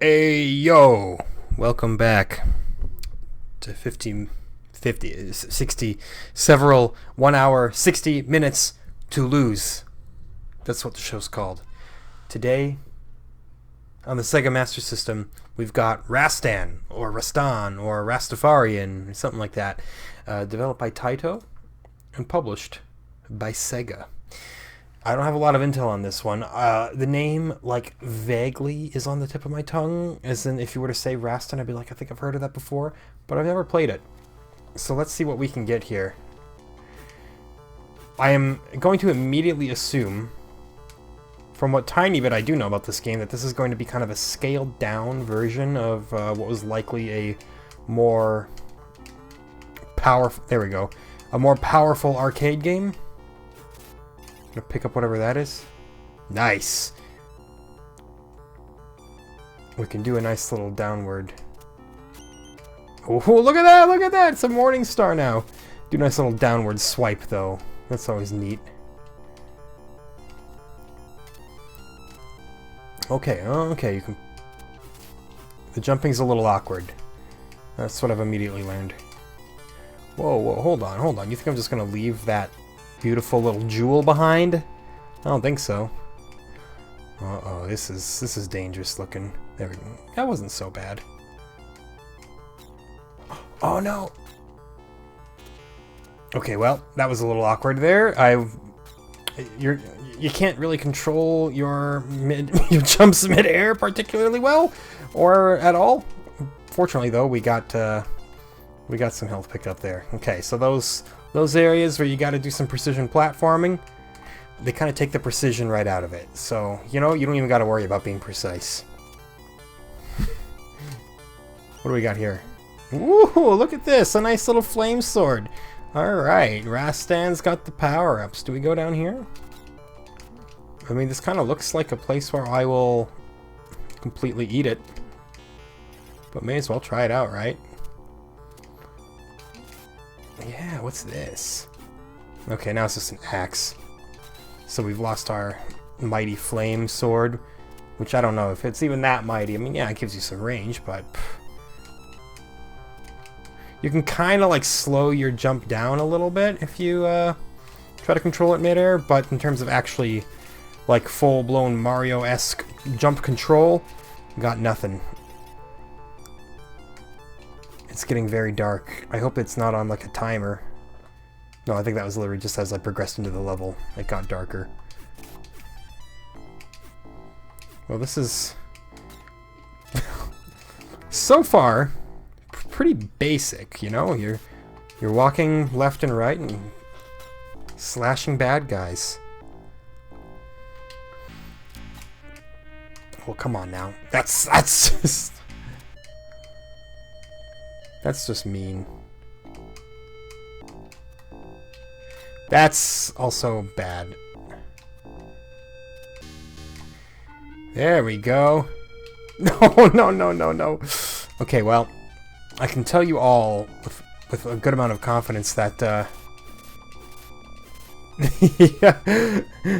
Hey yo, welcome back to 60, several 1 hour, 60 minutes to lose. That's what the show's called. Today, on the Sega Master System, we've got Rastan, or Rastan, or Rastafarian, or something like that, developed by Taito and published by Sega. I don't have a lot of intel on this one. The name, like, vaguely is on the tip of my tongue, as in if you were to say Rastan, I'd be like, I think I've heard of that before, but I've never played it. So let's see what we can get here. I am going to immediately assume, from what tiny bit I do know about this game, that this is going to be kind of a scaled down version of what was likely a more powerful, there we go, a more powerful arcade game. Gonna pick up whatever that is. Nice. We can do a nice little downward. Oh, look at that! Look at that! It's a morning star now. Do a nice little downward swipe though. That's always neat. Okay, okay, you can. The jumping's a little awkward. That's what I've immediately learned. Whoa, whoa, hold on, hold on. You think I'm just gonna leave that beautiful little jewel behind? I don't think so. Uh-oh, this is dangerous looking. There we go. That wasn't so bad. Oh no! Okay, well, that was a little awkward there. You can't really control your your jumps mid-air particularly well, or at all. Fortunately though, we got some health picked up there. Okay, so those areas where you got to do some precision platforming, they kind of take the precision right out of it. So, you know, you don't even got to worry about being precise. What do we got here? Ooh, look at this! A nice little flame sword. Alright, Rastan's got the power-ups. Do we go down here? I mean, this kind of looks like a place where I will completely eat it. But may as well try it out, right? Yeah, what's this? Okay, now it's just an axe. So we've lost our mighty flame sword, which I don't know if it's even that mighty. I mean, yeah, it gives you some range, but you can kind of like slow your jump down a little bit if you try to control it midair, but in terms of actually like full-blown Mario-esque jump control, got nothing. It's getting very dark. I hope it's not on like a timer. No, I think that was literally just as I progressed into the level, it got darker. Well, this is so far pretty basic, you know? You're walking left and right and slashing bad guys. Well, come on now. That's just mean. That's also bad. There we go. No, no, no, no, no. Okay, well, I can tell you all with a good amount of confidence that yeah,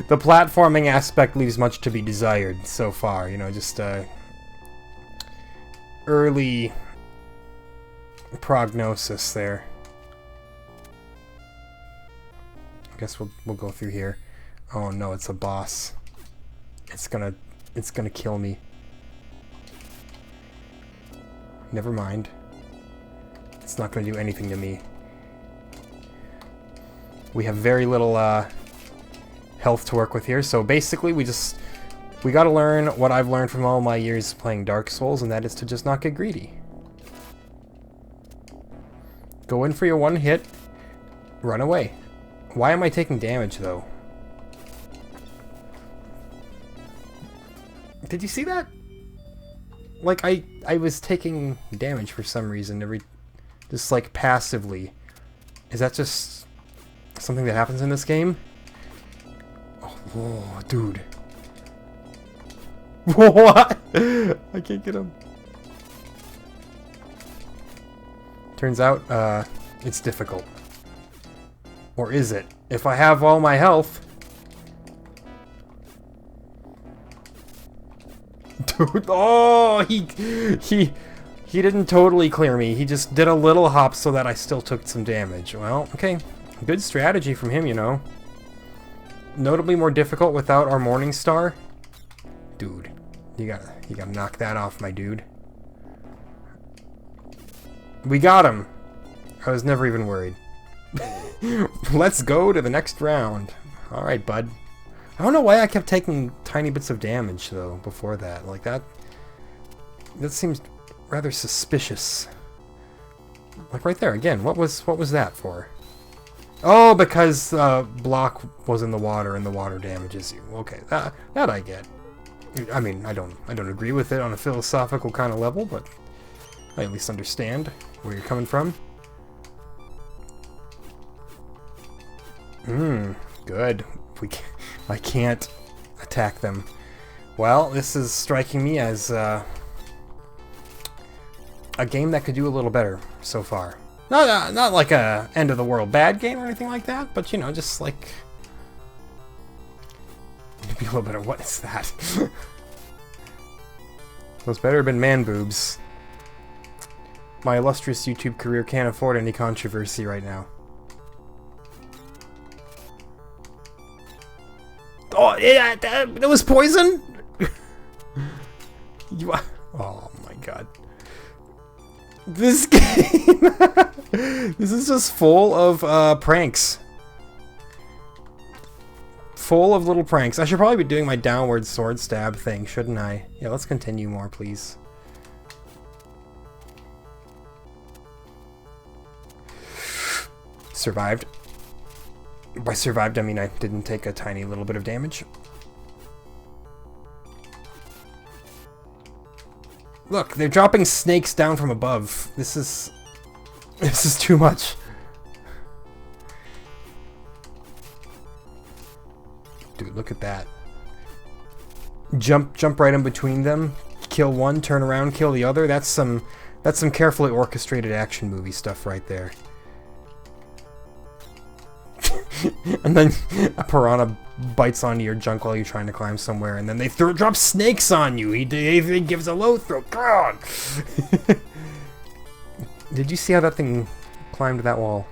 the platforming aspect leaves much to be desired so far. You know, just early prognosis there. I guess we'll go through here. Oh no, it's a boss. It's gonna kill me. Never mind. It's not gonna do anything to me. We have very little health to work with here, so basically we gotta learn what I've learned from all my years playing Dark Souls, and that is to just not get greedy. Go in for your one hit, run away. Why am I taking damage, though? Did you see that? Like, I was taking damage for some reason, just like passively. Is that just something that happens in this game? Oh, whoa, dude. What? I can't get him. Turns out, it's difficult. Or is it? If I have all my health... Dude, oh, he didn't totally clear me. He just did a little hop so that I still took some damage. Well, okay. Good strategy from him, you know. Notably more difficult without our Morning Star. Dude, you gotta knock that off, my dude. We got him. I was never even worried. Let's go to the next round. Alright, bud. I don't know why I kept taking tiny bits of damage, though, before that. Like, that seems rather suspicious. Like, right there, again, what was that for? Oh, because block was in the water and the water damages you. Okay, that I get. I mean, I don't agree with it on a philosophical kind of level, but I at least understand where you're coming from. Good. I can't attack them. Well, this is striking me as a game that could do a little better so far. Not like a end of the world bad game or anything like that, but you know, just like maybe a little bit of what is that? Those better have been man boobs. My illustrious YouTube career can't afford any controversy right now. Oh, yeah, that was poison? Oh my god. This game... This is just full of pranks. Full of little pranks. I should probably be doing my downward sword stab thing, shouldn't I? Yeah, let's continue more, please. Survived. By survived, I mean I didn't take a tiny little bit of damage. Look, they're dropping snakes down from above. This is too much. Dude, look at that. Jump right in between them. Kill one, turn around, kill the other. That's some carefully orchestrated action movie stuff right there. And then a piranha bites onto your junk while you're trying to climb somewhere, and then they drop snakes on you. He gives a low throw. God. Did you see how that thing climbed that wall?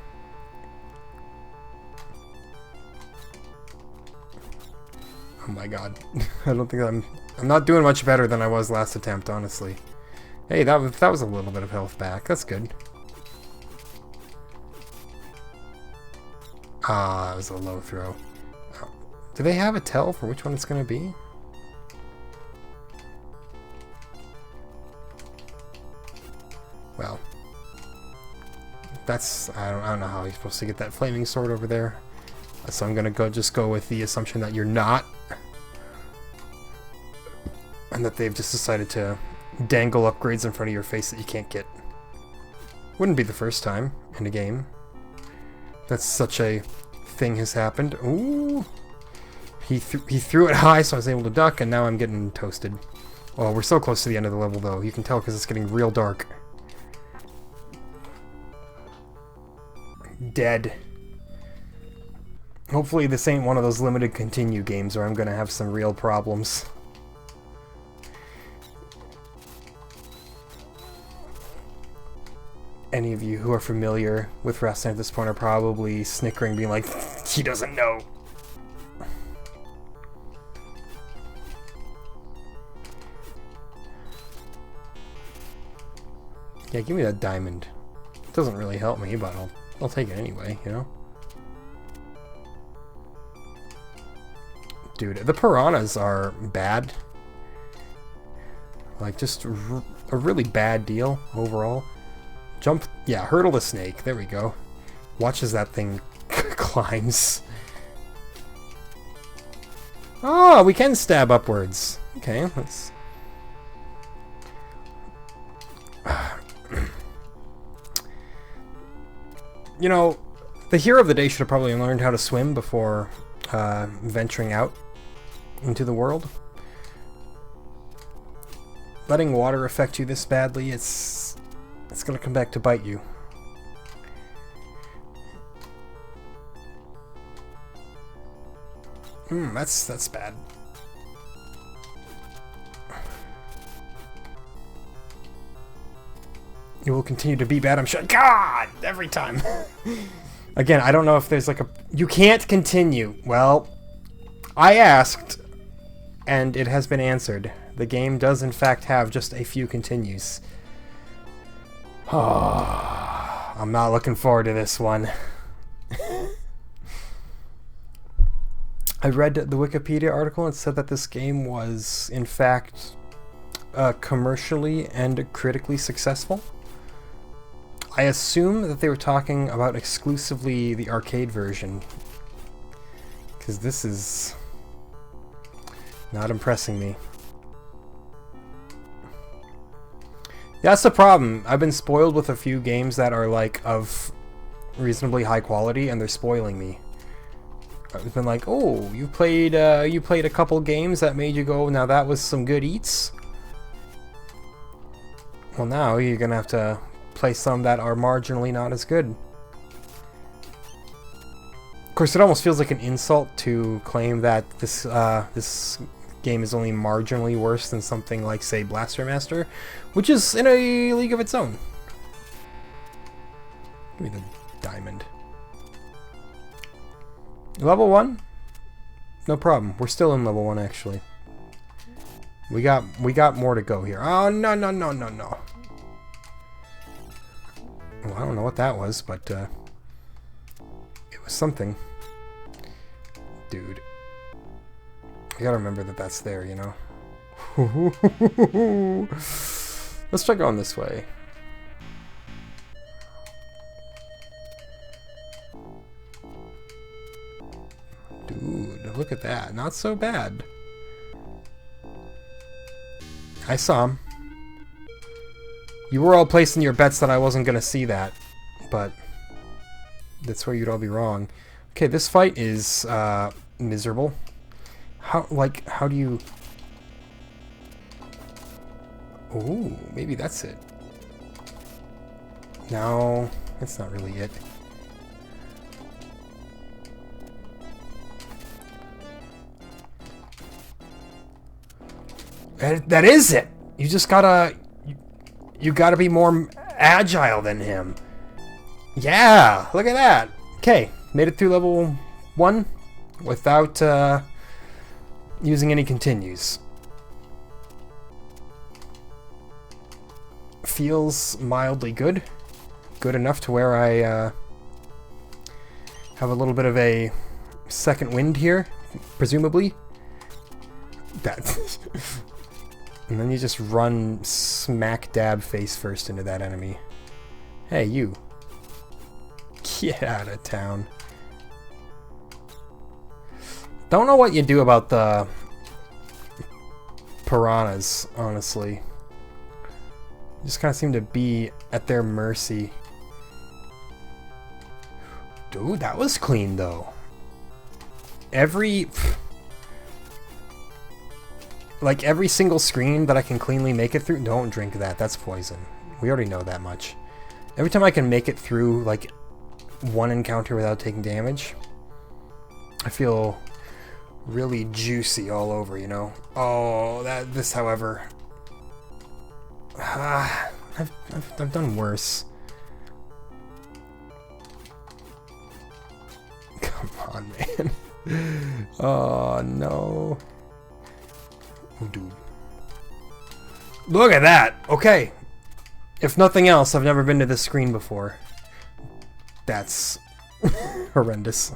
Oh my god. I don't think I'm not doing much better than I was last attempt, honestly. Hey, that was a little bit of health back. That's good. Ah, that was a low throw. Oh. Do they have a tell for which one it's going to be? Well, I don't know how you're supposed to get that flaming sword over there. So I'm going to just go with the assumption that you're not. And that they've just decided to dangle upgrades in front of your face that you can't get. Wouldn't be the first time in a game that's such a thing has happened. Ooh. He threw it high, so I was able to duck, and now I'm getting toasted. Oh, we're so close to the end of the level, though. You can tell because it's getting real dark. Dead. Hopefully this ain't one of those limited continue games where I'm gonna have some real problems. Any of you who are familiar with Rastan at this point are probably snickering, being like, he doesn't know. Yeah, give me that diamond. It doesn't really help me, but I'll take it anyway, you know? Dude, the piranhas are bad. Like, just a really bad deal overall. Jump, yeah, hurdle the snake. There we go. Watch as that thing climbs. Oh, we can stab upwards. Okay, let's... You know, the hero of the day should have probably learned how to swim before venturing out into the world. Letting water affect you this badly, it's gonna come back to bite you. That's bad. It will continue to be bad, I'm sure. God! Every time. Again, I don't know if there's like a... You can't continue. Well, I asked, and it has been answered. The game does in fact have just a few continues. Oh, I'm not looking forward to this one. I read the Wikipedia article and said that this game was in fact commercially and critically successful. I assume that they were talking about exclusively the arcade version, because this is not impressing me. That's the problem. I've been spoiled with a few games that are like of reasonably high quality, and they're spoiling me. I've been like, oh, you played a couple games that made you go, now that was some good eats. Well, now you're gonna have to play some that are marginally not as good. Of course, it almost feels like an insult to claim that this game is only marginally worse than something like, say, Blaster Master, which is in a league of its own. Give me the diamond. Level 1? No problem. We're still in level 1, actually. We got more to go here. Oh, no, no, no, no, no. Well, I don't know what that was, but it was something. Dude. I gotta remember that that's there, you know? Let's try going this way. Dude, look at that. Not so bad. I saw him. You were all placing your bets that I wasn't gonna see that, but that's where you'd all be wrong. Okay, this fight is miserable. How do you... Ooh, maybe that's it. No, that's not really it. That is it! You just gotta... You gotta be more agile than him. Yeah, look at that. Okay, made it through level 1 without using any continues. Feels mildly good. Good enough to where I have a little bit of a second wind here, presumably. That. And then you just run smack dab face first into that enemy. Hey, you. Get out of town. Don't know what you do about the piranhas, honestly. You just kind of seem to be at their mercy. Dude, that was clean, though. Every single screen that I can cleanly make it through... Don't drink that, that's poison. We already know that much. Every time I can make it through, like, one encounter without taking damage, I feel really juicy all over, you know? Oh, this, however... I've done worse. Come on, man. Oh, no. Oh, dude. Look at that! Okay. If nothing else, I've never been to this screen before. That's horrendous.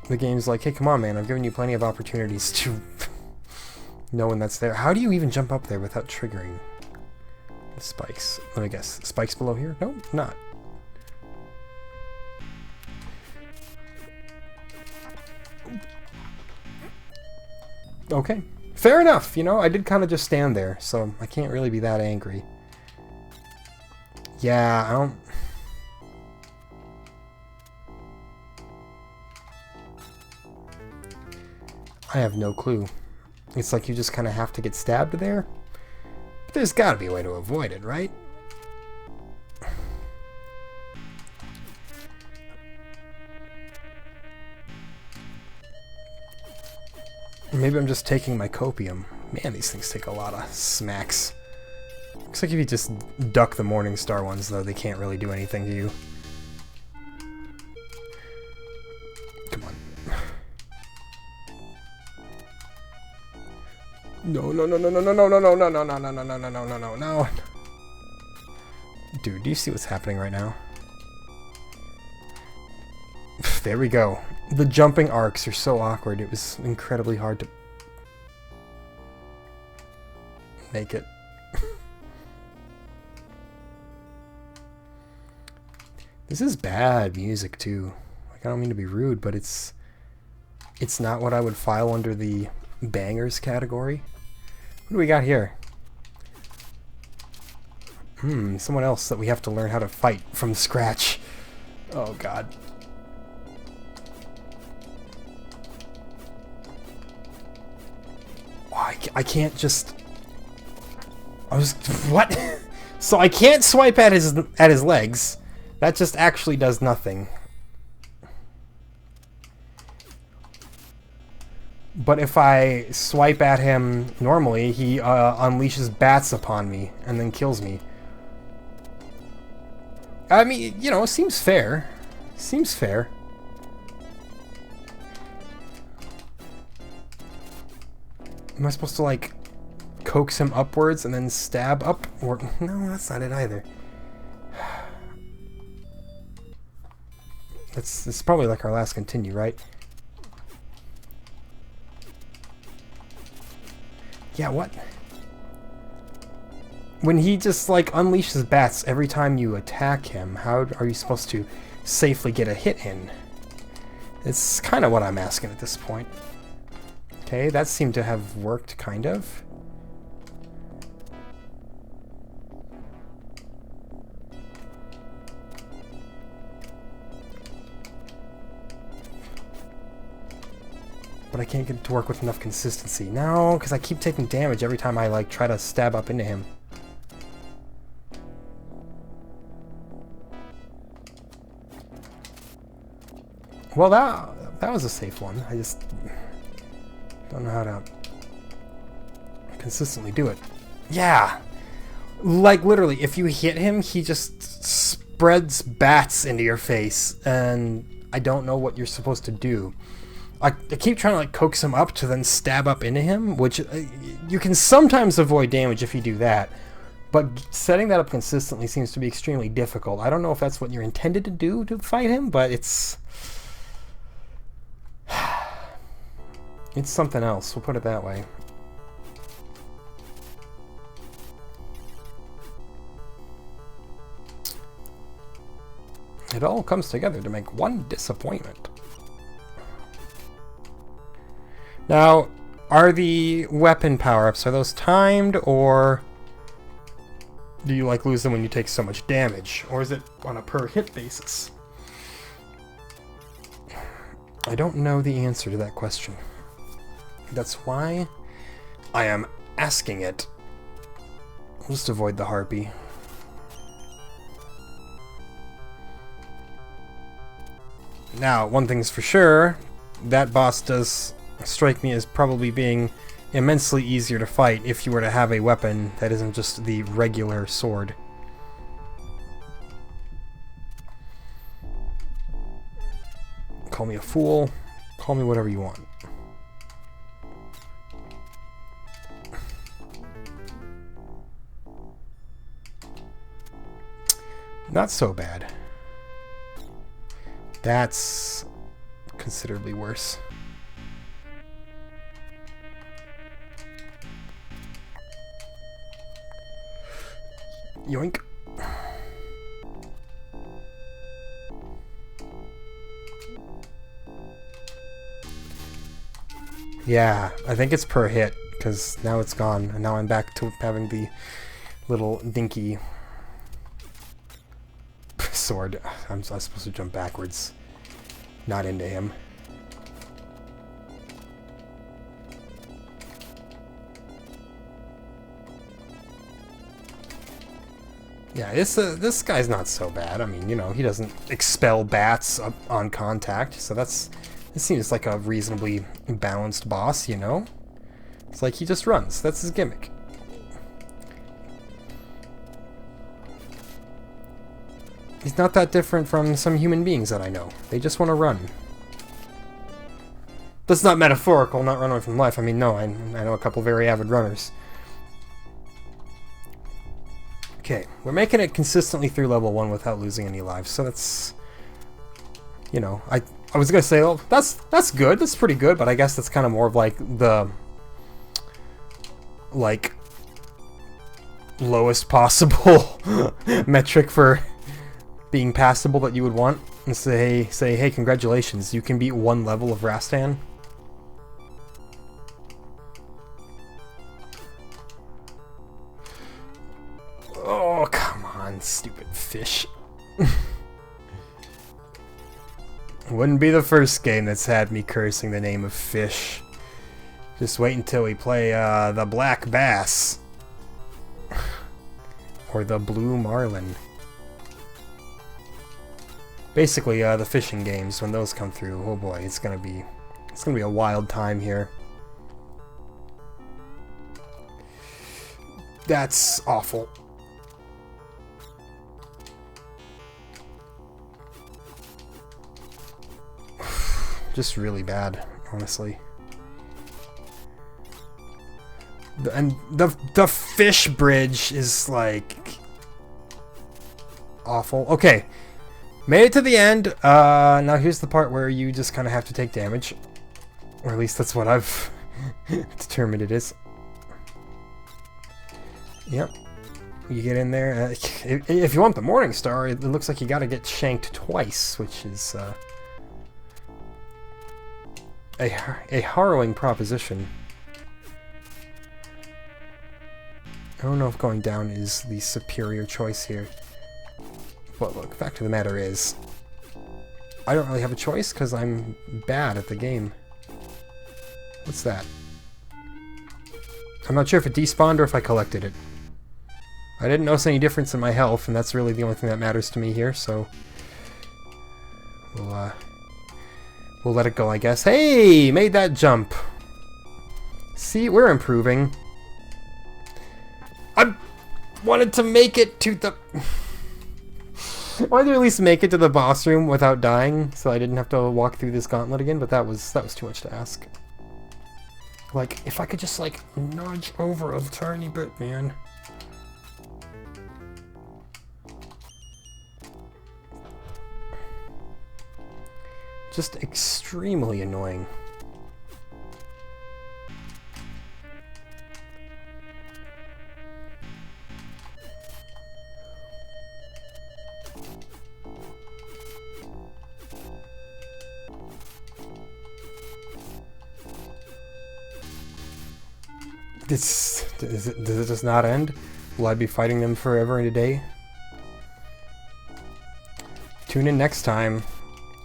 The game's like, hey, come on, man. I've given you plenty of opportunities to know when that's there. How do you even jump up there without triggering the spikes? Let me guess. Spikes below here? Nope, not. Okay. Fair enough, you know, I did kind of just stand there, so I can't really be that angry. Yeah, I don't... I have no clue. It's like you just kind of have to get stabbed there. But there's got to be a way to avoid it, right? Maybe I'm just taking my copium. Man, these things take a lot of smacks. Looks like if you just duck the Morning Star ones, though, they can't really do anything to you. Come on. No, no, no, no, no, no, no, no, no, no, no, no, no, no, no, no, no, no, no, no. Dude, do you see what's happening right now? There we go. The jumping arcs are so awkward. It was incredibly hard to make it. This is bad music too. Like, I don't mean to be rude, but it's not what I would file under the bangers category. What do we got here? Someone else that we have to learn how to fight from scratch. Oh god. I can't just... What? So I can't swipe at his legs. That just actually does nothing. But if I swipe at him normally, he unleashes bats upon me and then kills me. I mean, you know, seems fair. Seems fair. Am I supposed to, like, coax him upwards and then stab up? Or no, that's not it either. This is probably like our last continue, right? Yeah, what? When he just, like, unleashes bats every time you attack him, how are you supposed to safely get a hit in? It's kind of what I'm asking at this point. Okay, that seemed to have worked, kind of. But I can't get it to work with enough consistency. No, because I keep taking damage every time I, like, try to stab up into him. Well, that was a safe one. I just don't know how to consistently do it. Yeah! Like, literally, if you hit him, he just spreads bats into your face, and I don't know what you're supposed to do. I keep trying to, like, coax him up to then stab up into him, which you can sometimes avoid damage if you do that, but setting that up consistently seems to be extremely difficult. I don't know if that's what you're intended to do to fight him, but it's something else, we'll put it that way. It all comes together to make one disappointment. Now, are the weapon power-ups, are those timed, or do you, like, lose them when you take so much damage? Or is it on a per-hit basis? I don't know the answer to that question. That's why I am asking it. I'll just avoid the harpy. Now, one thing's for sure, that boss does strike me as probably being immensely easier to fight if you were to have a weapon that isn't just the regular sword. Call me a fool, call me whatever you want. Not so bad. That's considerably worse. Yoink. Yeah, I think it's per hit, because now it's gone, and now I'm back to having the little dinky sword. I'm supposed to jump backwards, not into him. Yeah, this guy's not so bad. I mean, you know, he doesn't expel bats on contact, so this seems like a reasonably balanced boss, you know? It's like he just runs. That's his gimmick. He's not that different from some human beings that I know. They just want to run. That's not metaphorical, not run away from life. I mean, no, I know a couple very avid runners. Okay, we're making it consistently through level 1 without losing any lives, so that's... You know, I was gonna say, oh, that's good, that's pretty good, but I guess that's kind of more of like the... like... lowest possible metric for being passable that you would want. And say, hey, congratulations, you can beat 1 level of Rastan. Oh, come on, stupid fish. Wouldn't be the first game that's had me cursing the name of fish. Just wait until we play the black bass. Or the blue marlin. Basically, the fishing games, when those come through, oh boy, it's gonna be a wild time here. That's awful. Just really bad, honestly. And the fish bridge is like awful. Okay, made it to the end. Now here's the part where you just kind of have to take damage, or at least that's what I've determined it is. Yep, you get in there. If you want the Morning Star, it looks like you got to get shanked twice, which is a harrowing proposition. I don't know if going down is the superior choice here. But look, fact of the matter is, I don't really have a choice because I'm bad at the game. What's that? I'm not sure if it despawned or if I collected it. I didn't notice any difference in my health, and that's really the only thing that matters to me here, so... We'll let it go, I guess. Hey! Made that jump! See, we're improving. I wanted to make it to the... I wanted to at least make it to the boss room without dying, so I didn't have to walk through this gauntlet again, but that was too much to ask. Like, if I could just, like, nudge over a tiny bit, man. Just extremely annoying. Does it just not end? Will I be fighting them forever and a day? Tune in next time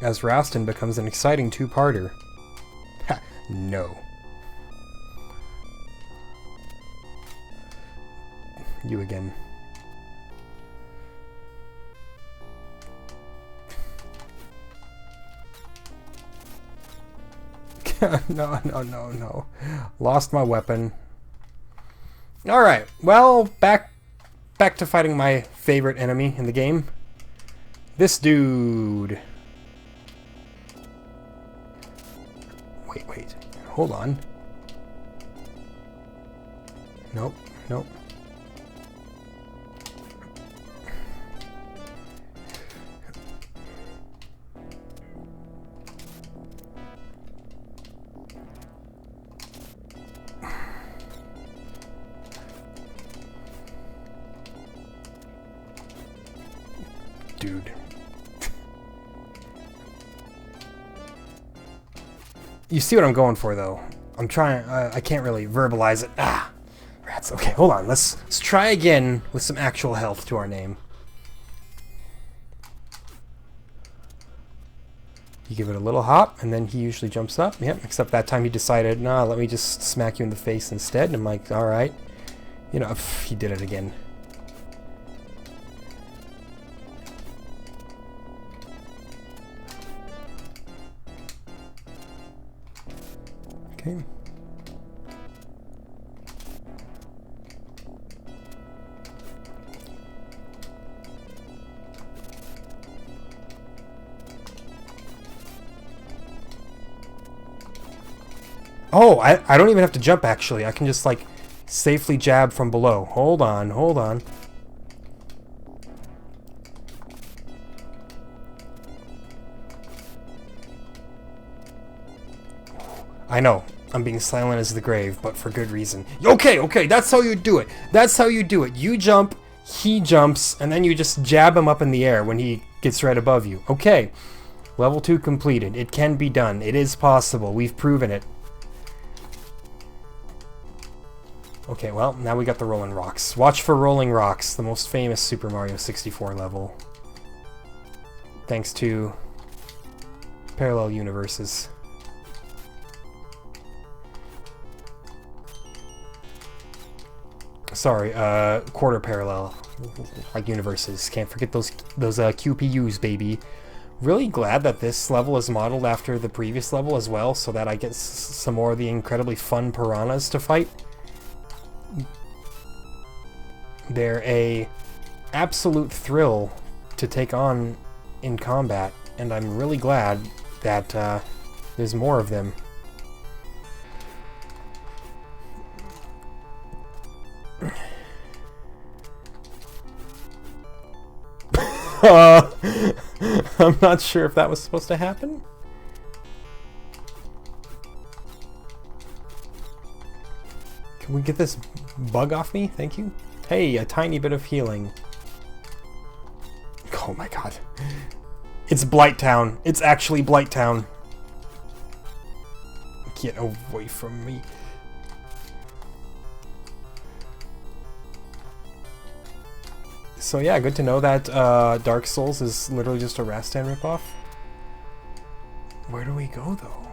as Rastan becomes an exciting two-parter. Ha, no. You again. No. Lost my weapon. Alright, well, back to fighting my favorite enemy in the game. This dude. Wait. Hold on. Nope. Dude. You see what I'm going for, though. I'm trying. I can't really verbalize it. Ah, rats. Okay, hold on. Let's try again with some actual health to our name. You give it a little hop, and then he usually jumps up. Yep. Except that time he decided, nah, let me just smack you in the face instead. And I'm like, all right. You know, he did it again. Okay. Oh, I don't even have to jump, actually. I can just, like, safely jab from below. Hold on, hold on. I know, I'm being silent as the grave, but for good reason. Okay, okay, that's how you do it. That's how you do it. You jump, he jumps, and then you just jab him up in the air when he gets right above you. Okay, level 2 completed. It can be done. It is possible. We've proven it. Okay, well, now we got the Rolling Rocks. Watch for Rolling Rocks, the most famous Super Mario 64 level. Thanks to parallel universes. Sorry, quarter parallel, like universes. Can't forget those QPUs, baby. Really glad that this level is modeled after the previous level as well, so that I get some more of the incredibly fun piranhas to fight. They're a absolute thrill to take on in combat, and I'm really glad that there's more of them. I'm not sure if that was supposed to happen. Can we get this bug off me? Thank you. Hey, a tiny bit of healing. Oh my god. It's Blight Town. It's actually Blight Town. Get away from me. So yeah, good to know that Dark Souls is literally just a Rastan ripoff. Where do we go though?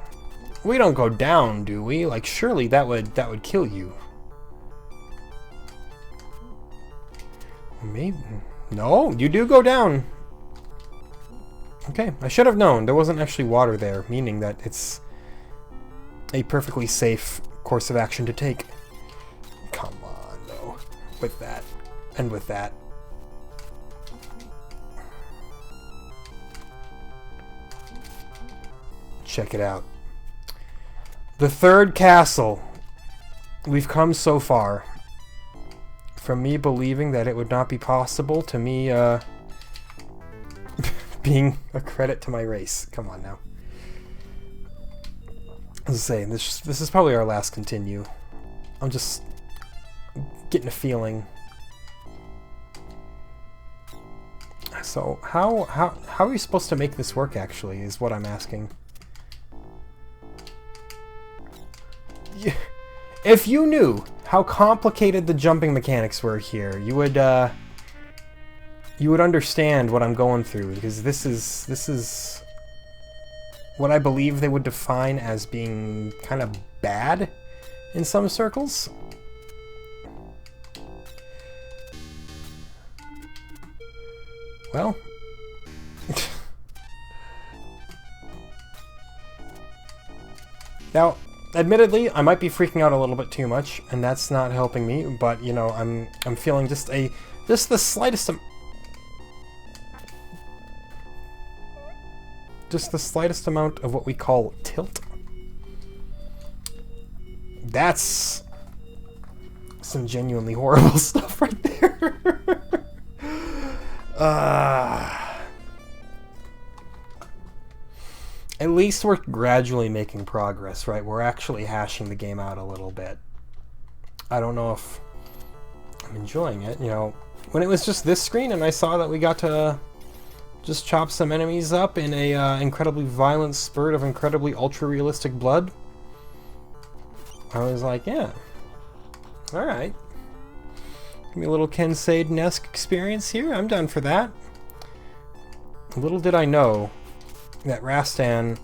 We don't go down, do we? Like surely that would kill you. Maybe. No, you do go down. Okay, I should have known. There wasn't actually water there, meaning that it's a perfectly safe course of action to take. Come on, though. With that. And with that. Check it out. The third castle. We've come so far. From me believing that it would not be possible to me being a credit to my race. Come on now. As I say, this is probably our last continue. I'm just getting a feeling. So how are we supposed to make this work actually is what I'm asking. If you knew how complicated the jumping mechanics were here, you would understand what I'm going through, because this is what I believe they would define as being kind of bad in some circles. Well, now, admittedly, I might be freaking out a little bit too much, and that's not helping me. But you know, I'm feeling just the slightest amount of what we call tilt. That's some genuinely horrible stuff right there. At least we're gradually making progress, right? We're actually hashing the game out a little bit. I don't know if I'm enjoying it. You know, when it was just this screen and I saw that we got to just chop some enemies up in a incredibly violent spurt of incredibly ultra-realistic blood, I was like, yeah, alright. Give me a little Ken Sade-esque experience here. I'm done for that. Little did I know that Rastan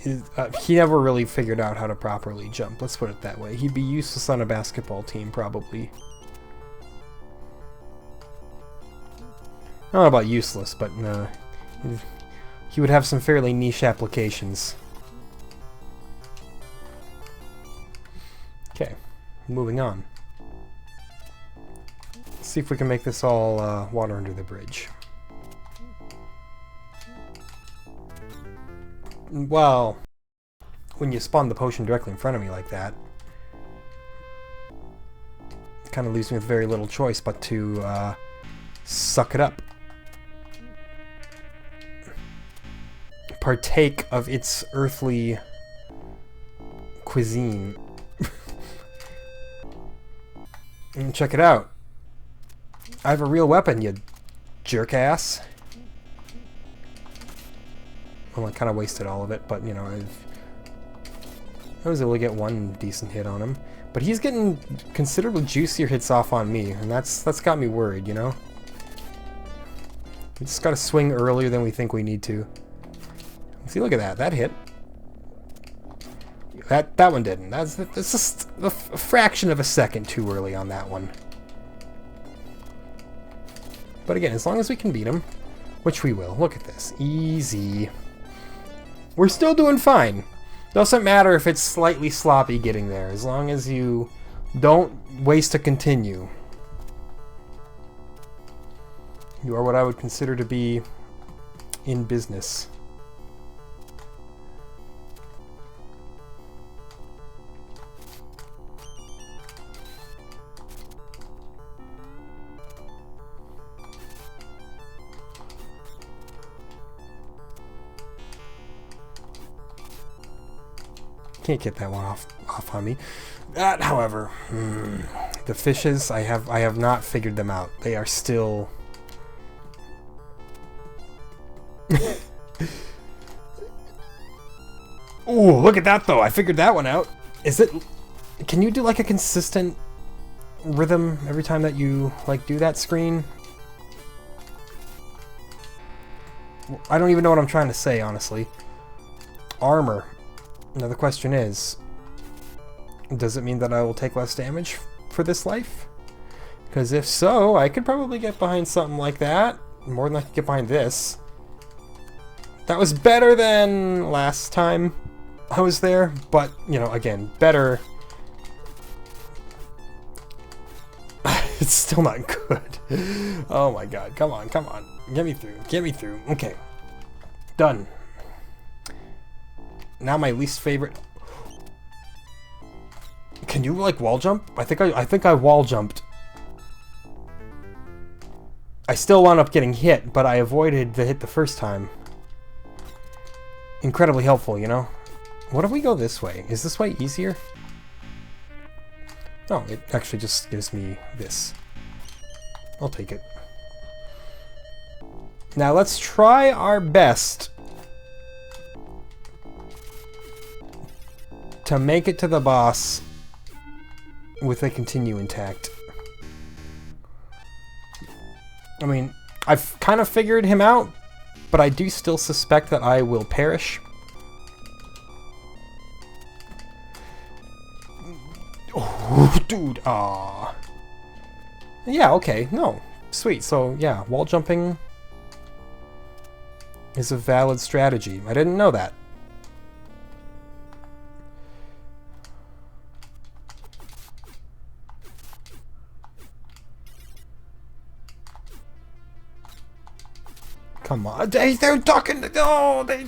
is, he never really figured out how to properly jump, let's put it that way. He'd be useless on a basketball team, probably. I don't know about useless, but he would have some fairly niche applications. Okay, moving on. Let's see if we can make this all water under the bridge. Well, when you spawn the potion directly in front of me like that, it kind of leaves me with very little choice but to suck it up. Partake of its earthly cuisine. And check it out. I have a real weapon, you jerk ass. Well, I kind of wasted all of it, but you know, I was able to get one decent hit on him. But he's getting considerably juicier hits off on me, and that's got me worried, you know? We just gotta swing earlier than we think we need to. See, look at that. That hit. That one didn't. That's just a fraction of a second too early on that one. But again, as long as we can beat him, which we will. Look at this. Easy. We're still doing fine. Doesn't matter if it's slightly sloppy getting there, as long as you don't waste a continue. You are what I would consider to be in business. Can't get that one off on me. That, however, the fishes, I have not figured them out. They are still. Ooh, look at that though! I figured that one out. Is it? Can you do like a consistent rhythm every time that you like do that screen? I don't even know what I'm trying to say, honestly. Armor. Now the question is, does it mean that I will take less damage for this life? Because if so, I could probably get behind something like that. More than I could get behind this. That was better than last time I was there, but, you know, again, better. It's still not good. Oh my god, come on, come on. Get me through, get me through. Okay. Done. Now my least favorite. Can you like wall jump? I think I wall jumped. I still wound up getting hit, but I avoided the hit the first time. Incredibly helpful, you know? What if we go this way? Is this way easier? No, it actually just gives me this. I'll take it. Now let's try our best to make it to the boss with a continue intact. I mean, I've kind of figured him out, but I do still suspect that I will perish. Oh, dude, ah. Yeah, okay, no. Sweet, so yeah, wall jumping is a valid strategy. I didn't know that. Come on, they're talking. Oh, they.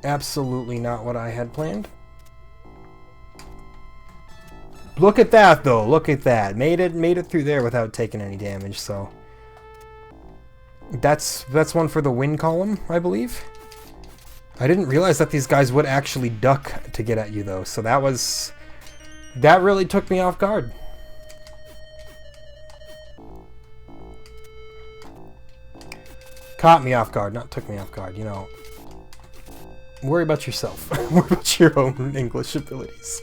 Absolutely not what I had planned. Look at that, though. Look at that. Made it through there without taking any damage. So that's one for the win column, I believe. I didn't realize that these guys would actually duck to get at you, though. So that really took me off guard. Caught me off guard, not took me off guard, you know. Worry about yourself. Worry about your own English abilities.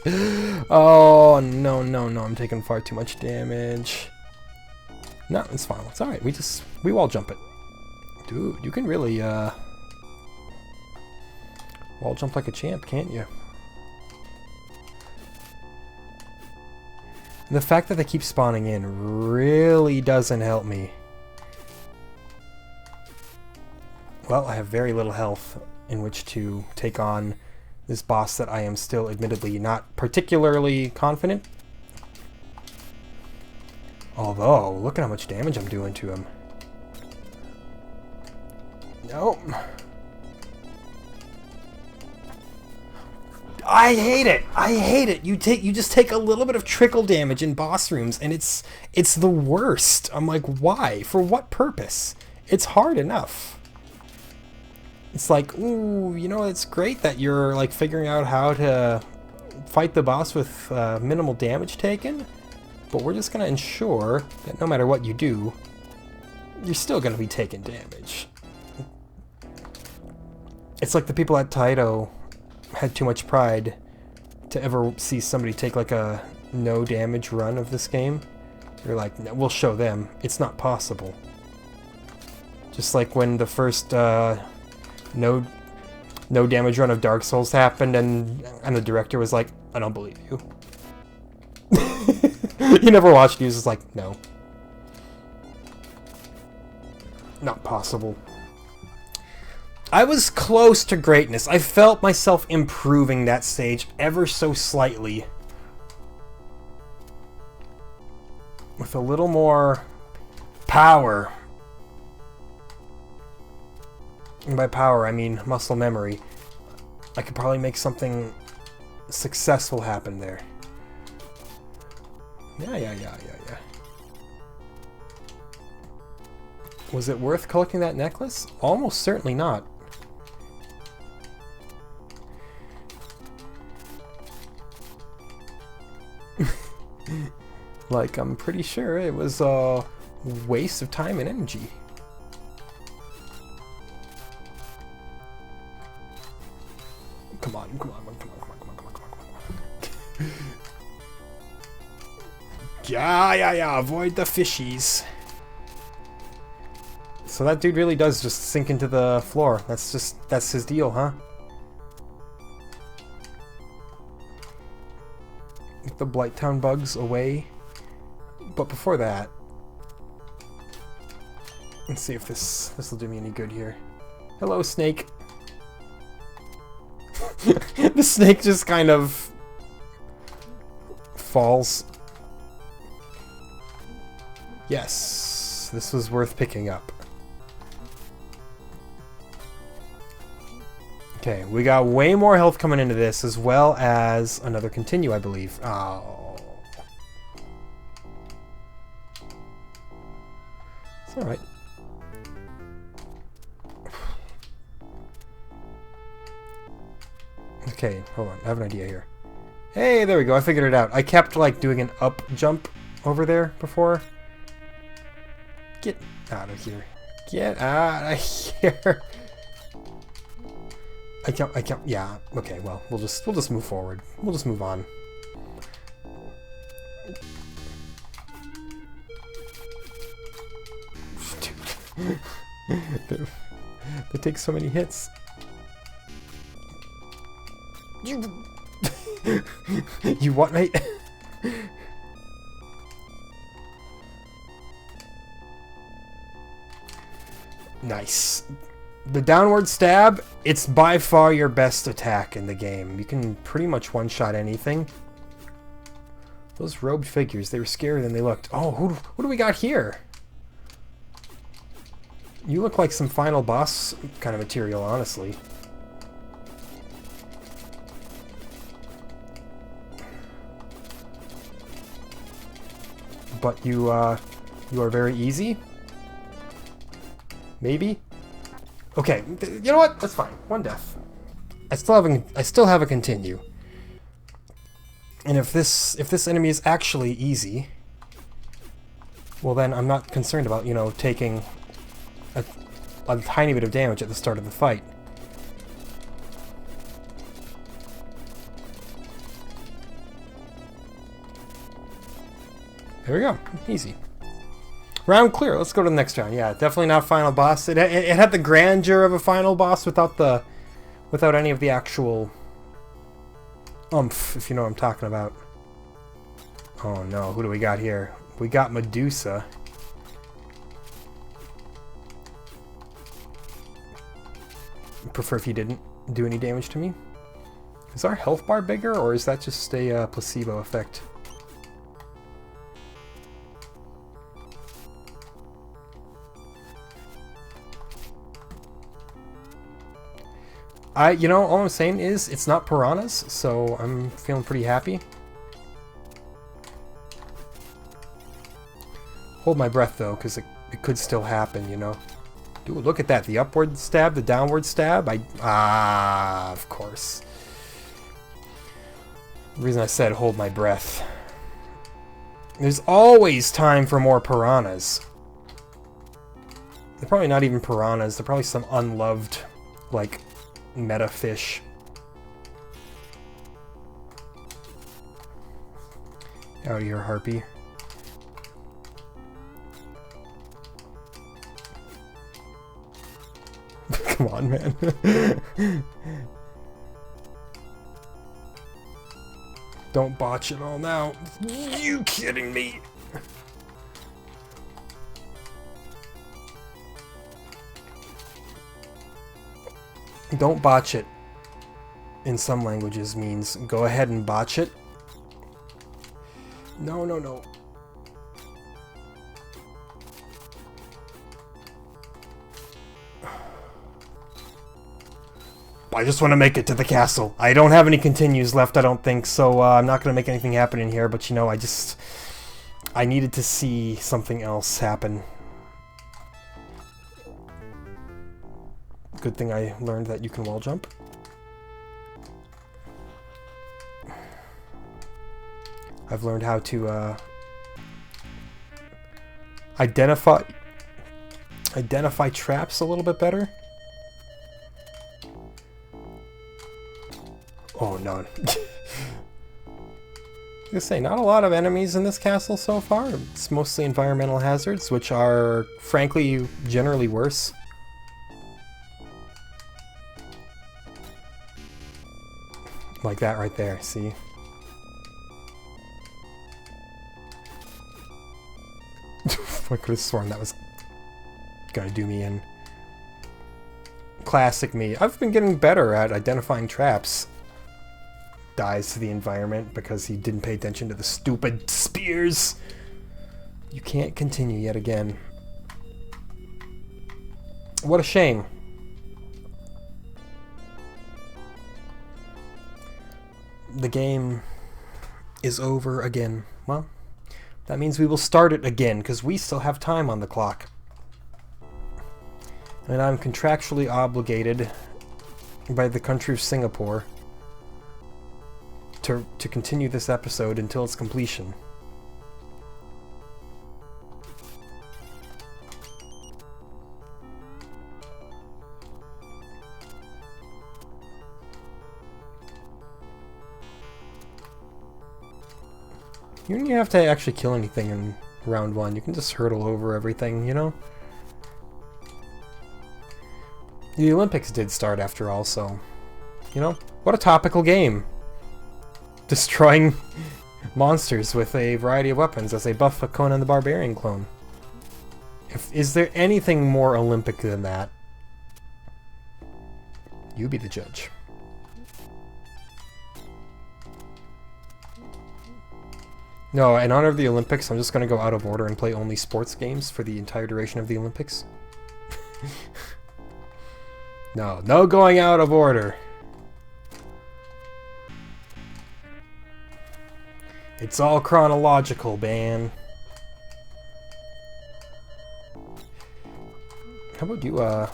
Oh, no, no, no. I'm taking far too much damage. No, it's fine. It's alright. We wall jump it. Dude, you can really, wall jump like a champ, can't you? The fact that they keep spawning in really doesn't help me. Well, I have very little health in which to take on this boss that I am still admittedly not particularly confident. Although, look at how much damage I'm doing to him. Nope. I hate it. I hate it. You just take a little bit of trickle damage in boss rooms, and it's the worst. I'm like, why? For what purpose? It's hard enough. It's like, ooh, you know, it's great that you're like figuring out how to fight the boss with minimal damage taken, but we're just gonna ensure that no matter what you do, you're still gonna be taking damage. It's like the people at Taito had too much pride to ever see somebody take like a no damage run of this game. They're like, no, we'll show them. It's not possible. Just like when the first no damage run of Dark Souls happened, and the director was like, I don't believe you. He never watched it. He was just like, no. Not possible. I was close to greatness. I felt myself improving that stage ever so slightly. With a little more power. And by power, I mean muscle memory. I could probably make something successful happen there. Yeah. Was it worth collecting that necklace? Almost certainly not. Like, I'm pretty sure it was a waste of time and energy. Come on. Yeah, avoid the fishies. So that dude really does just sink into the floor. That's his deal, huh? Get the Blighttown bugs away. But before that, let's see if this will do me any good here. Hello, snake. The snake just kind of falls. Yes, this was worth picking up. Okay, we got way more health coming into this, as well as another continue, I believe. Oh. It's alright. Okay, hold on. I have an idea here. Hey, there we go. I figured it out. I kept, like, doing an up jump over there before. Get out of here. Get out of here. I can't, yeah, okay, well, we'll just move forward. We'll just move on. Dude. They take so many hits. You what, mate? Nice. The downward stab, it's by far your best attack in the game. You can pretty much one-shot anything. Those robed figures, they were scarier than they looked. Oh, who do we got here? You look like some final boss kind of material, honestly. But you are very easy? Maybe? Okay, you know what? That's fine. One death. I still have a continue. And if this enemy is actually easy, well then I'm not concerned about, you know, taking a tiny bit of damage at the start of the fight. There we go. Easy. Round clear. Let's go to the next round. Yeah, definitely not final boss. It had the grandeur of a final boss without any of the actual oomph, if you know what I'm talking about. Oh no, who do we got here? We got Medusa. Prefer if you didn't do any damage to me. Is our health bar bigger, or is that just a placebo effect? You know, all I'm saying is it's not piranhas, so I'm feeling pretty happy. Hold my breath though, because it could still happen, you know. Dude, look at that. The upward stab, the downward stab. Of course. The reason I said hold my breath. There's always time for more piranhas. They're probably not even piranhas. They're probably some unloved, like, meta fish. Out of here, harpy. Come on, man. Don't botch it all now. You kidding me? Don't botch it. In some languages means go ahead and botch it. No, no, no. I just want to make it to the castle. I don't have any continues left, I don't think, so I'm not going to make anything happen in here, but you know, I needed to see something else happen. Good thing I learned that you can wall jump. I've learned how to identify traps a little bit better. Oh no. I was gonna say, not a lot of enemies in this castle so far. It's mostly environmental hazards, which are, frankly, generally worse. Like that right there, see? I could have sworn that was gonna do me in. Classic me. I've been getting better at identifying traps. Dies to the environment because he didn't pay attention to the stupid spears. You can't continue yet again. What a shame. The game is over again. Well, that means we will start it again because we still have time on the clock. And I'm contractually obligated by the country of Singapore to continue this episode until its completion. You don't even have to actually kill anything in round one. You can just hurdle over everything, you know? The Olympics did start after all, so... You know? What a topical game! Destroying monsters with a variety of weapons as a buff a Conan the Barbarian clone. Is there anything more Olympic than that? You be the judge. No, in honor of the Olympics, I'm just going to go out of order and play only sports games for the entire duration of the Olympics. No going out of order. It's all chronological, man. How about you,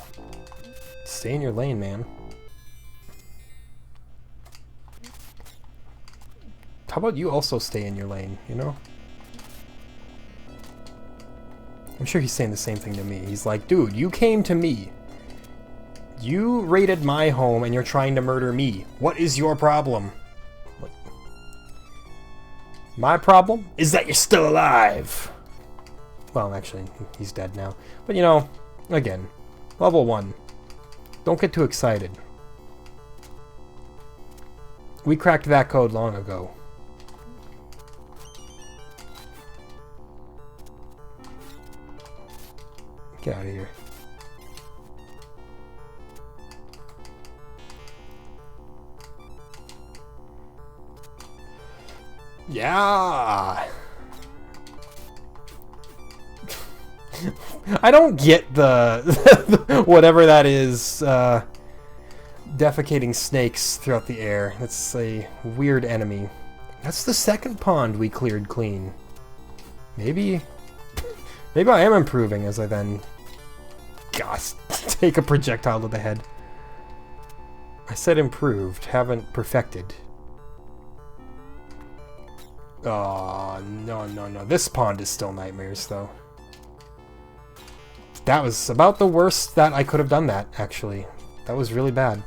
stay in your lane, man? How about you also stay in your lane, you know? I'm sure he's saying the same thing to me. He's like, dude, you came to me. You raided my home and you're trying to murder me. What is your problem? What? My problem is that you're still alive. Well, actually, he's dead now. But you know, again, level 1. Don't get too excited. We cracked that code long ago. Get out of here. Yeah. I don't get the whatever that is. defecating snakes throughout the air. That's a weird enemy. That's the second pond we cleared clean. Maybe I am improving as I then, gosh, take a projectile to the head. I said improved, haven't perfected. Oh, no. This pond is still nightmares, though. That was about the worst that I could have done that, actually. That was really bad.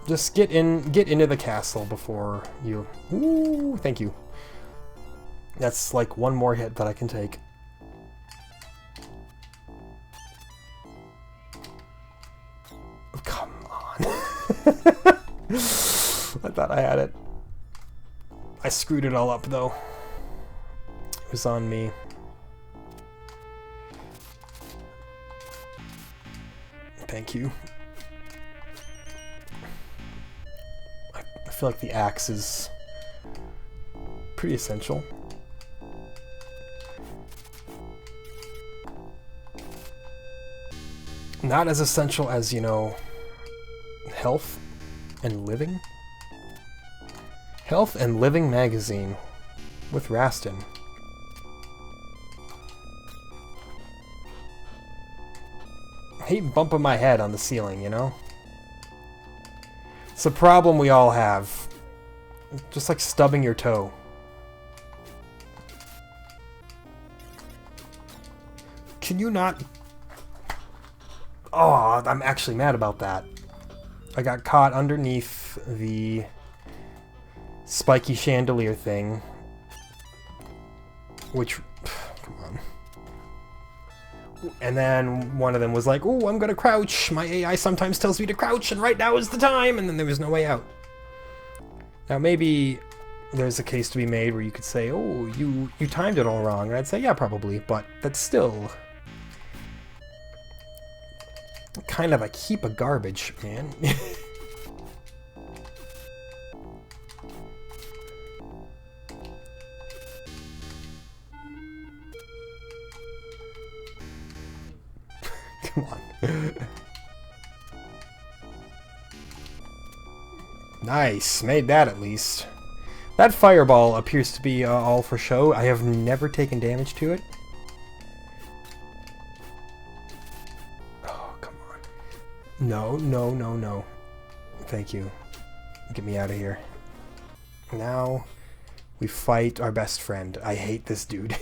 Just get into the castle before you... Ooh, thank you. That's like one more hit that I can take. Come on. I thought I had it. I screwed it all up, though. It was on me. Thank you. I feel like the axe is pretty essential. Not as essential as, you know, health and living. Health and Living magazine with Rastan. I hate bumping my head on the ceiling, you know? It's a problem we all have. Just like stubbing your toe. Can you not... Oh, I'm actually mad about that. I got caught underneath the spiky chandelier thing. Which... Come on. And then one of them was like, "Oh, I'm gonna crouch. My AI sometimes tells me to crouch, and right now is the time." And then there was no way out. Now maybe there's a case to be made where you could say, "Oh, you timed it all wrong." And I'd say, "Yeah, probably," but that's still kind of a heap of garbage, man. Come on. Nice. Made that at least. That fireball appears to be all for show. I have never taken damage to it. Oh, come on. No. Thank you. Get me out of here. Now we fight our best friend. I hate this dude.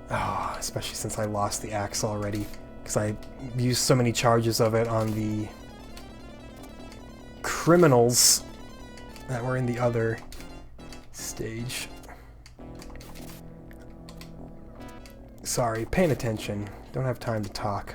Oh, especially since I lost the axe already, because I used so many charges of it on the criminals that were in the other stage. Sorry, paying attention. Don't have time to talk.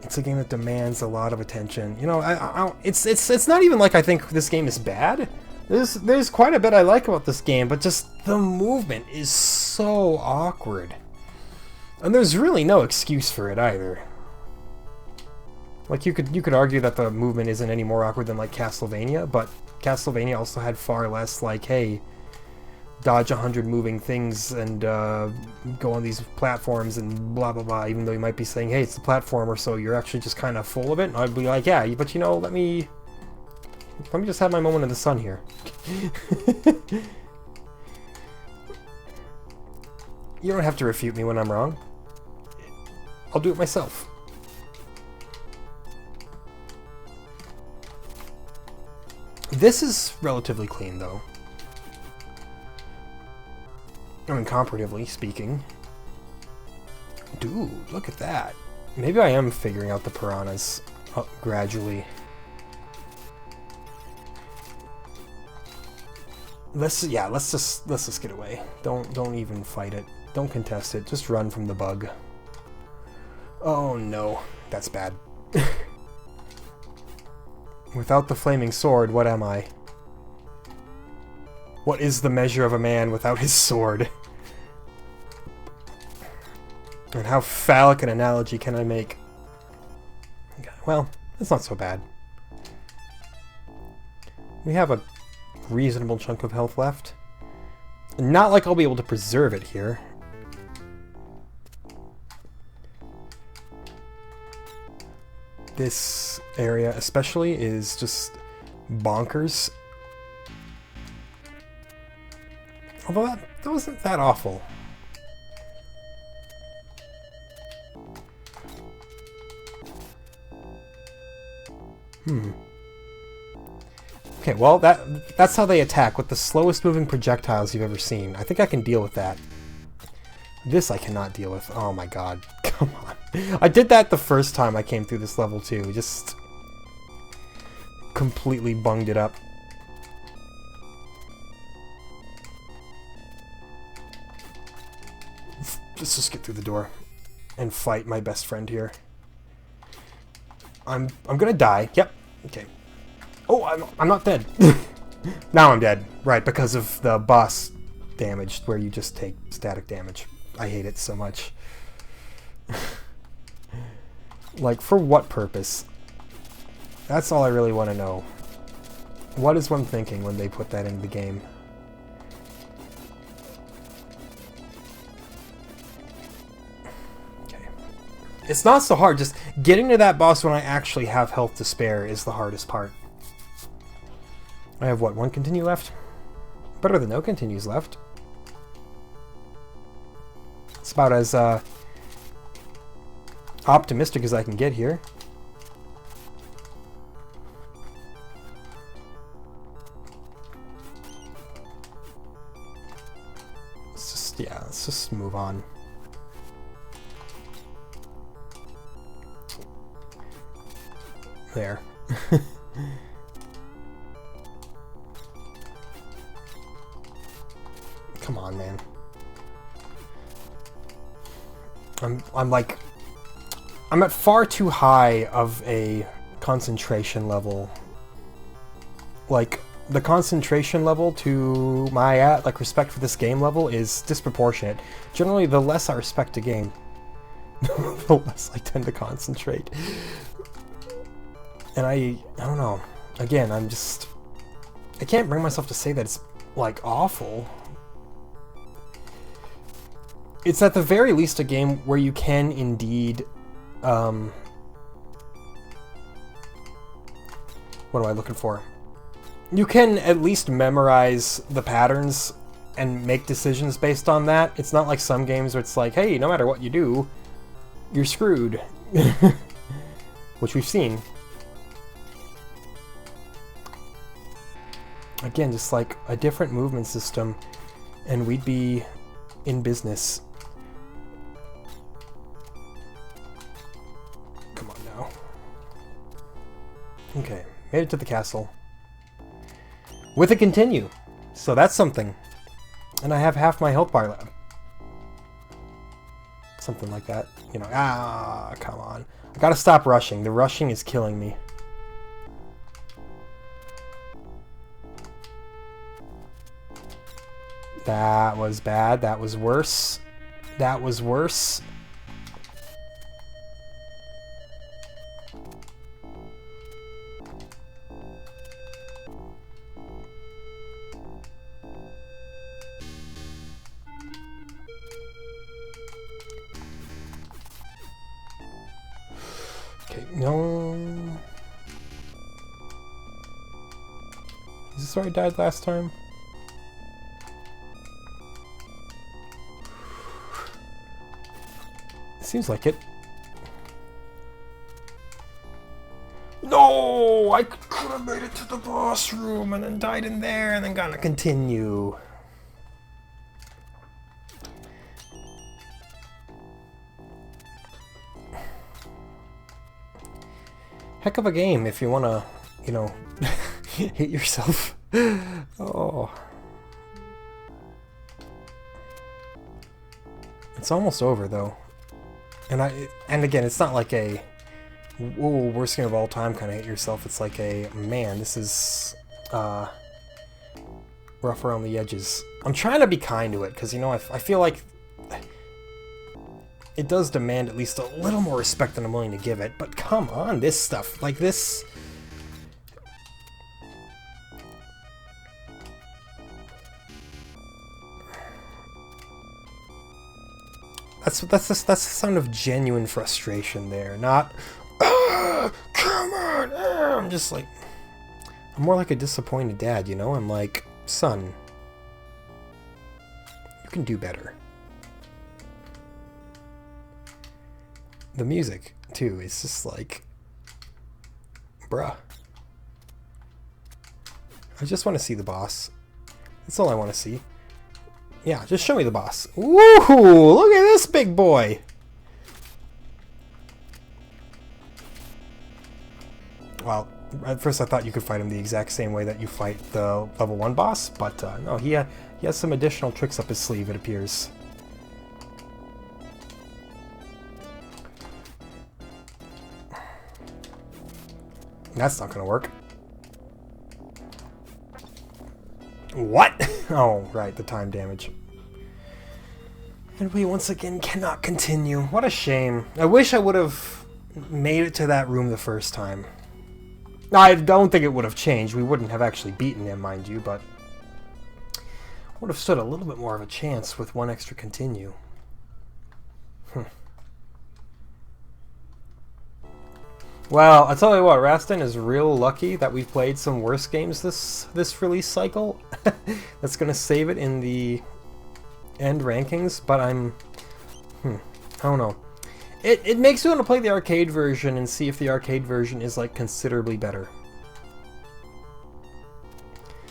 It's a game that demands a lot of attention. You know, it's not even like I think this game is bad. There's quite a bit I like about this game, but just the movement is so awkward. And there's really no excuse for it either. Like you could argue that the movement isn't any more awkward than like Castlevania, but Castlevania also had far less like, hey, dodge 100 moving things and go on these platforms and blah blah blah, even though you might be saying, hey, it's a platformer, so you're actually just kind of full of it. And I'd be like, yeah, but you know, let me just have my moment in the sun here. You don't have to refute me when I'm wrong. I'll do it myself. This is relatively clean, though. I mean, comparatively speaking. Dude, look at that. Maybe I am figuring out the piranhas gradually. Let's just get away. Don't even fight it. Don't contest it. Just run from the bug. Oh no, that's bad. Without the flaming sword, what am I? What is the measure of a man without his sword? And how phallic an analogy can I make? Well, it's not so bad. We have a reasonable chunk of health left. Not like I'll be able to preserve it here. This area especially is just bonkers. Although that wasn't that awful. Okay, well, that's how they attack, with the slowest moving projectiles you've ever seen. I think I can deal with that. This I cannot deal with. Oh my god. Come on. I did that the first time I came through this level too. Just completely bunged it up. Let's just get through the door and fight my best friend here. I'm gonna die. Yep. Okay. Oh, I'm not dead. Now I'm dead. Right, because of the boss damage, where you just take static damage. I hate it so much. Like, for what purpose? That's all I really want to know. What is one thinking when they put that into the game? Okay. It's not so hard, just getting to that boss when I actually have health to spare is the hardest part. I have, what, one continue left? Better than no continues left. It's about as optimistic as I can get here. Let's just move on. There. Come on, man. I'm at far too high of a concentration level. Like, the concentration level to my respect for this game level is disproportionate. Generally, the less I respect a game, the less I tend to concentrate. And I don't know. Again, I can't bring myself to say that it's, like, awful. It's at the very least a game where you can indeed, what am I looking for? You can at least memorize the patterns and make decisions based on that. It's not like some games where it's like, hey, no matter what you do, you're screwed. Which we've seen. Again, just like a different movement system, and we'd be in business. Come on now. Okay, made it to the castle. With a continue. So that's something. And I have half my health bar left. Something like that. You know, come on. I gotta stop rushing. The rushing is killing me. That was bad. That was worse. That was worse. Okay, no. Is this where I died last time? Seems like it. No! I could have made it to the boss room and then died in there and then gotta continue. Heck of a game if you wanna, you know, hate yourself. Oh. It's almost over though. And again, it's not like a whoa, worst game of all time kind of hate yourself. It's like a, man, this is rough around the edges. I'm trying to be kind to it because, you know, I feel like it does demand at least a little more respect than I'm willing to give it. But come on, this stuff like this. that's the sound of genuine frustration there, not "Ah, come on." I'm just like, I'm more like a disappointed dad, you know? I'm like, son, you can do better. The music, too, is just like, bruh. I just want to see the boss. That's all I want to see. Yeah, just show me the boss. Woohoo! Look at this big boy! Well, at first I thought you could fight him the exact same way that you fight the level 1 boss, but no, he has some additional tricks up his sleeve, it appears. That's not gonna work. What? Oh, right, the time damage. And we once again cannot continue. What a shame. I wish I would have made it to that room the first time. I don't think it would have changed. We wouldn't have actually beaten him, mind you, but would have stood a little bit more of a chance with one extra continue. Well, I'll tell you what, Rastan is real lucky that we've played some worse games this release cycle. That's gonna save it in the end rankings, but I don't know. It makes me want to play the arcade version and see if the arcade version is like considerably better.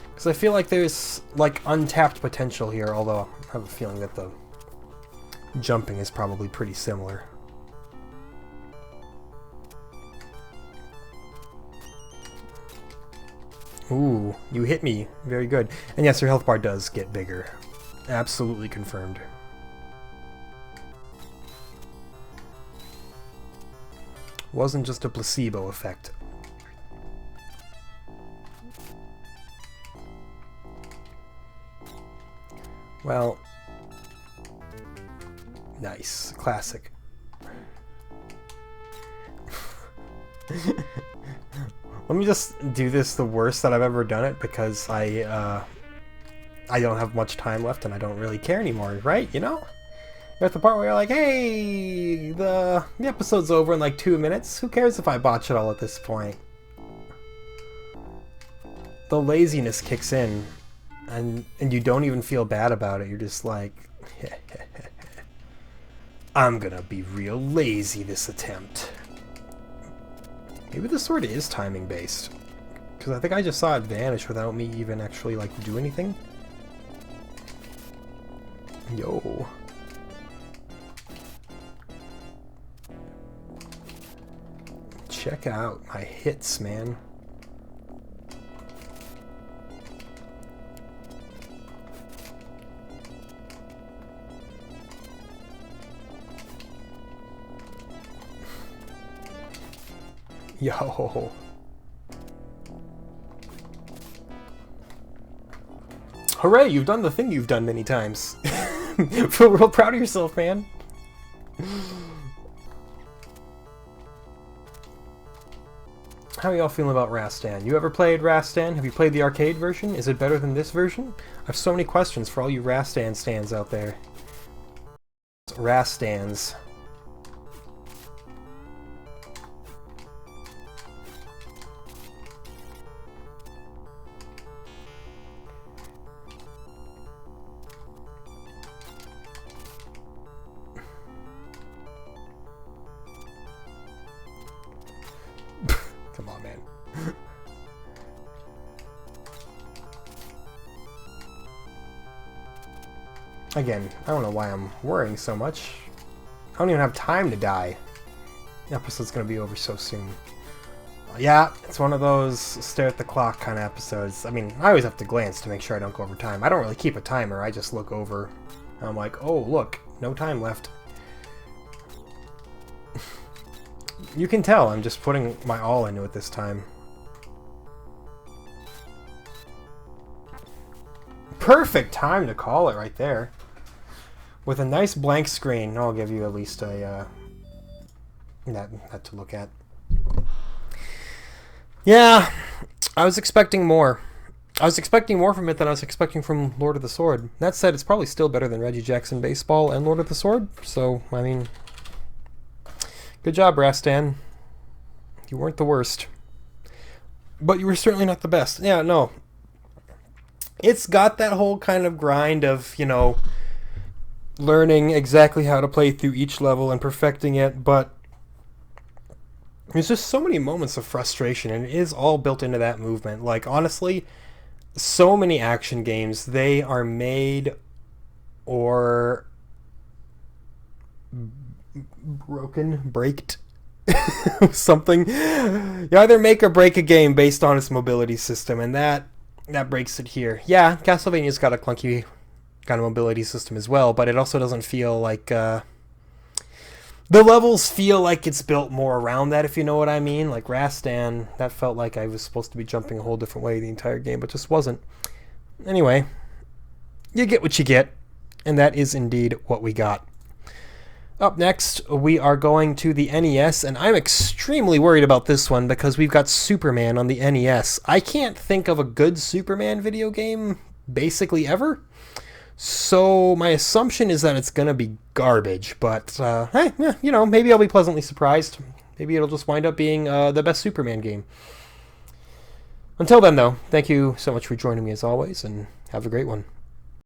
Because I feel like there's like untapped potential here, although I have a feeling that the jumping is probably pretty similar. Ooh, you hit me. Very good. And yes, your health bar does get bigger. Absolutely confirmed. Wasn't just a placebo effect. Well, nice. Classic. Let me just do this the worst that I've ever done it, because I don't have much time left and I don't really care anymore, right? You know? You're at the part where you're like, hey, the episode's over in like 2 minutes. Who cares if I botch it all at this point? The laziness kicks in, and you don't even feel bad about it. You're just like, I'm gonna be real lazy this attempt. Maybe the sword is timing based, because I think I just saw it vanish without me even actually like do anything. Yo. Check out my hits, man. Yo. Hooray, you've done the thing you've done many times. Feel real proud of yourself, man. How are y'all feeling about Rastan? You ever played Rastan? Have you played the arcade version? Is it better than this version? I have so many questions for all you Rastan stands out there. Rastans. Come on, man. Again, I don't know why I'm worrying so much. I don't even have time to die. The episode's gonna be over so soon. Yeah, it's one of those stare at the clock kind of episodes. I mean, I always have to glance to make sure I don't go over time. I don't really keep a timer, I just look over. I'm like, oh, look, no time left. You can tell I'm just putting my all into it this time. Perfect time to call it right there. With a nice blank screen. I'll give you at least a that to look at. Yeah, I was expecting more. I was expecting more from it than I was expecting from Lord of the Sword. That said, it's probably still better than Reggie Jackson Baseball and Lord of the Sword. So, I mean, good job, Rastan. You weren't the worst. But you were certainly not the best. Yeah, no. It's got that whole kind of grind of, you know, learning exactly how to play through each level and perfecting it, but there's just so many moments of frustration, and it is all built into that movement. Like, honestly, so many action games, they are made or braked, something. You either make or break a game based on its mobility system, and that breaks it here. Yeah, Castlevania's got a clunky kind of mobility system as well, but it also doesn't feel like the levels feel like it's built more around that, if you know what I mean. Like Rastan, that felt like I was supposed to be jumping a whole different way the entire game, but just wasn't. Anyway, you get what you get, and that is indeed what we got. Up next, we are going to the NES, and I'm extremely worried about this one because we've got Superman on the NES. I can't think of a good Superman video game basically ever, so my assumption is that it's going to be garbage, but hey, yeah, you know, maybe I'll be pleasantly surprised. Maybe it'll just wind up being the best Superman game. Until then, though, thank you so much for joining me as always, and have a great one.